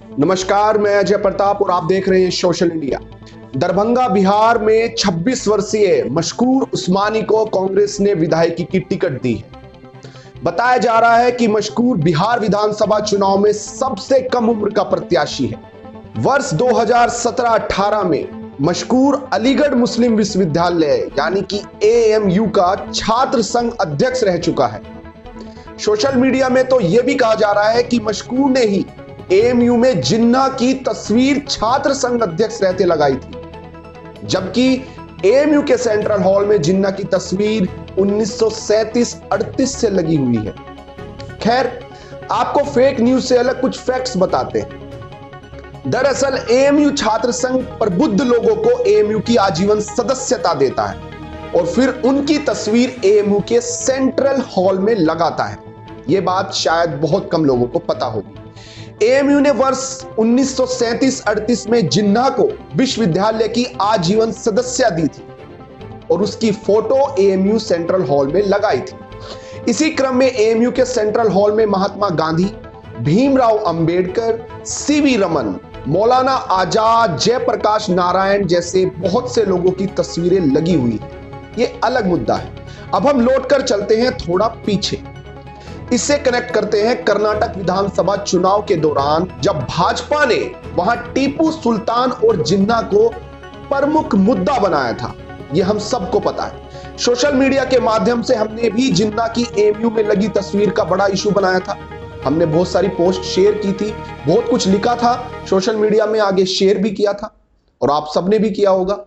नमस्कार, मैं अजय प्रताप और आप देख रहे हैं सोशल इंडिया। दरभंगा बिहार में 26 वर्षीय मशकूर उस्मानी को कांग्रेस ने विधायकी की टिकट दी है। बताया जा रहा है कि मशकूर बिहार विधानसभा चुनाव में सबसे कम उम्र का प्रत्याशी है। वर्ष 2017-18 में मशकूर अलीगढ़ मुस्लिम विश्वविद्यालय यानी कि AMU का छात्र संघ अध्यक्ष रह चुका है। सोशल मीडिया में तो यह भी कहा जा रहा है कि मशकूर ने ही AMU में जिन्ना की तस्वीर छात्र संघ अध्यक्ष रहते लगाई थी, जबकि AMU के सेंट्रल हॉल में जिन्ना की तस्वीर 1937-38 से लगी हुई है। खैर, आपको फेक न्यूज से अलग कुछ फैक्ट्स बताते हैं। दरअसल AMU छात्र संघ प्रबुद्ध लोगों को AMU की आजीवन सदस्यता देता है और फिर उनकी तस्वीर AMU के सेंट्रल हॉल में लगाता है। यह बात शायद बहुत कम लोगों को पता होगी। AMU ने वर्ष 1937-38 में जिन्ना को विश्वविद्यालय की आजीवन सदस्यता दी थी और उसकी फोटो AMU सेंट्रल हॉल में लगाई थी। इसी क्रम में AMU के सेंट्रल हॉल में महात्मा गांधी, भीमराव अंबेडकर, CV रमन, मौलाना आजाद, जयप्रकाश नारायण जैसे बहुत से लोगों की तस्वीरें लगी हुई हैं। ये अलग मुद्दा है। अब हम लौटकर चलते हैं थोड़ा पीछे। इससे कनेक्ट करते हैं कर्नाटक विधानसभा चुनाव के दौरान, जब भाजपा ने वहां टीपू सुल्तान और जिन्ना को प्रमुख मुद्दा बनाया था। यह हम सबको पता है। सोशल मीडिया के माध्यम से हमने भी जिन्ना की AMU में लगी तस्वीर का बड़ा इशू बनाया था। हमने बहुत सारी पोस्ट शेयर की थी, बहुत कुछ लिखा था, सोशल मीडिया में आगे शेयर भी किया था और आप सबने भी किया होगा।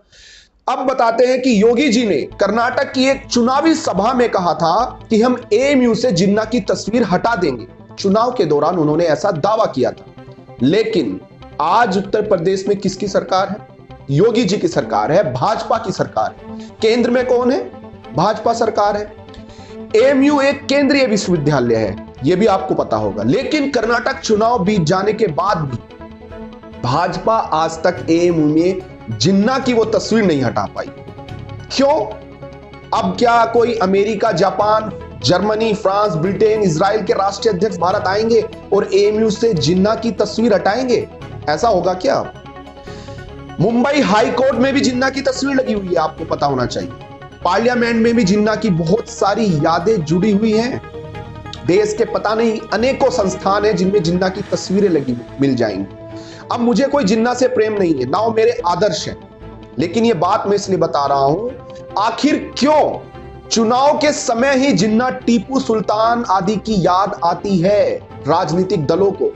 अब बताते हैं कि योगी जी ने कर्नाटक की एक चुनावी सभा में कहा था कि हम AMU से जिन्ना की तस्वीर हटा देंगे। चुनाव के दौरान उन्होंने ऐसा दावा किया था। लेकिन आज उत्तर प्रदेश में किसकी सरकार है? योगी जी की सरकार है, भाजपा की सरकार है। केंद्र में कौन है? भाजपा सरकार है। AMU एक केंद्रीय विश्वविद्यालय है, यह भी आपको पता होगा। लेकिन कर्नाटक चुनाव बीत जाने के बाद भी भाजपा आज तक AMU में जिन्ना की वो तस्वीर नहीं हटा पाई। क्यों? अब क्या कोई America, Japan, Germany, France, Britain, Israel के राष्ट्रीय अध्यक्ष भारत आएंगे और AMU से जिन्ना की तस्वीर हटाएंगे? ऐसा होगा क्या? मुंबई हाई कोर्ट में भी जिन्ना की तस्वीर लगी हुई है, आपको पता होना चाहिए। पार्लियामेंट में भी जिन्ना की बहुत सारी यादें जुड़ी हुई हैं। देश के पता नहीं अनेकों संस्थान हैं जिनमें जिन्ना की तस्वीरें लगी मिल जाएंगी। अब मुझे कोई जिन्ना से प्रेम नहीं है, ना वो मेरे आदर्श हैं, लेकिन ये बात मैं इसलिए बता रहा हूं, आखिर क्यों चुनाव के समय ही जिन्ना, टीपू सुल्तान आदि की याद आती है राजनीतिक दलों को,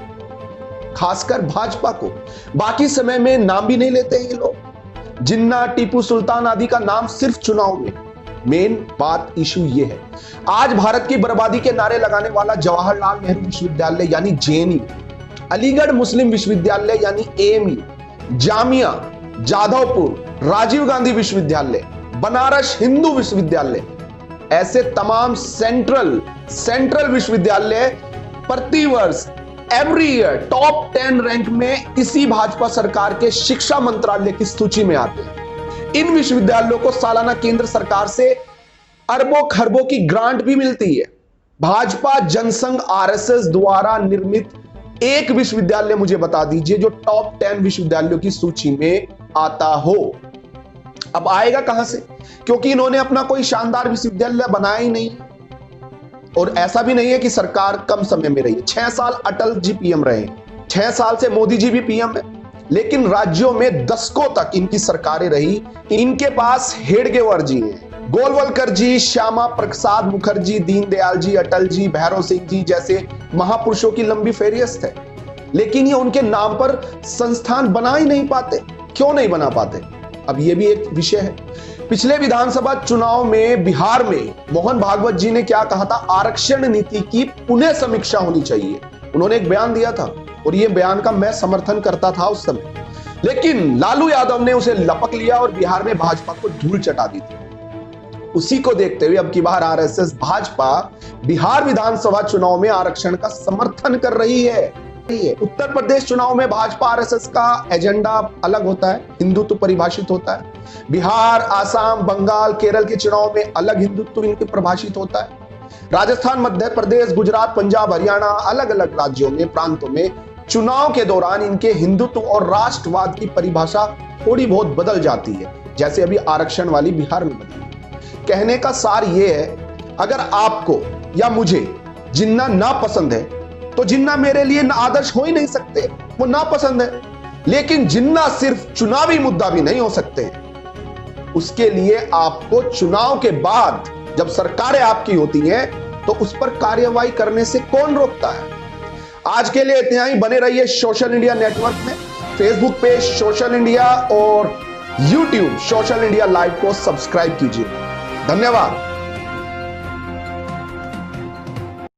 खासकर भाजपा को। बाकी समय में नाम भी नहीं लेते हैं ये लोग। जिन्ना, टीपू सुल्तान आदि का नाम सिर्फ चुनाव में। मेन बात, इशू ये है, आज भारत की बर्बादी के नारे लगाने वाला जवाहरलाल नेहरू विश्वविद्यालय यानी JNU, अलीगढ़ मुस्लिम विश्वविद्यालय यानी AMU, जामिया, जाधवपुर, राजीव गांधी विश्वविद्यालय, बनारस हिंदू विश्वविद्यालय, ऐसे तमाम सेंट्रल विश्वविद्यालय प्रतिवर्ष एवरी ईयर टॉप 10 रैंक में इसी भाजपा सरकार के शिक्षा मंत्रालय की सूची में आते हैं। इन विश्वविद्यालयों को सालाना केंद्र सरकार से अरबों खरबों की ग्रांट भी मिलती है। भाजपा जनसंघ RSS द्वारा निर्मित एक विश्वविद्यालय मुझे बता दीजिए जो टॉप 10 विश्वविद्यालयों की सूची में आता हो। अब आएगा कहां से? क्योंकि इन्होंने अपना कोई शानदार विश्वविद्यालय बनाया ही नहीं, और ऐसा भी नहीं है कि सरकार कम समय में रही है। 6 साल अटल जी PM रहे, 6 साल से मोदी जी भी PM है, लेकिन राज्यों में दशकों तक इनकी सरकारें रही। इनके पास हेडगेवर जी हैं, गोलवलकर जी, श्यामा प्रसाद मुखर्जी, दीनदयाल जी, अटल जी, भैरव सिंह जी जैसे महापुरुषों की लंबी फहरिस्त है, लेकिन ये उनके नाम पर संस्थान बना ही नहीं पाते। क्यों नहीं बना पाते? अब ये भी एक विषय है। पिछले विधानसभा चुनाव में बिहार में मोहन भागवत जी ने क्या कहा था? आरक्षण नीति की पुनः समीक्षा होनी चाहिए। उन्होंने एक बयान दिया था और ये बयान का मैं समर्थन करता था उस समय, लेकिन लालू यादव ने उसे लपक लिया और बिहार में भाजपा को धूल चटा दी थी। उसी को देखते हुए अब की बार RSS भाजपा बिहार विधानसभा चुनाव में आरक्षण का समर्थन कर रही है। उत्तर प्रदेश चुनाव में भाजपा RSS का एजेंडा अलग होता है, हिंदुत्व परिभाषित होता है। बिहार, आसाम, बंगाल, केरल के चुनाव में अलग हिंदुत्व इनके परिभाषित होता है। राजस्थान, मध्य प्रदेश, गुजरात, पंजाब, हरियाणा, अलग अलग राज्यों में, प्रांतों में चुनाव के दौरान इनके हिंदुत्व और राष्ट्रवाद की परिभाषा थोड़ी बहुत बदल जाती है, जैसे अभी आरक्षण वाली बिहार में बदली। कहने का सार यह है, अगर आपको या मुझे जिन्ना ना पसंद है तो जिन्ना मेरे लिए आदर्श हो ही नहीं सकते, वो ना पसंद है। लेकिन जिन्ना सिर्फ चुनावी मुद्दा भी नहीं हो सकते, उसके लिए आपको चुनाव के बाद जब सरकारें आपकी होती हैं तो उस पर कार्यवाही करने से कौन रोकता है। आज के लिए इतना ही। बने रहिए सोशल इंडिया नेटवर्क में। फेसबुक पेज सोशल इंडिया और यूट्यूब सोशल इंडिया लाइव को सब्सक्राइब कीजिए। धन्यवाद।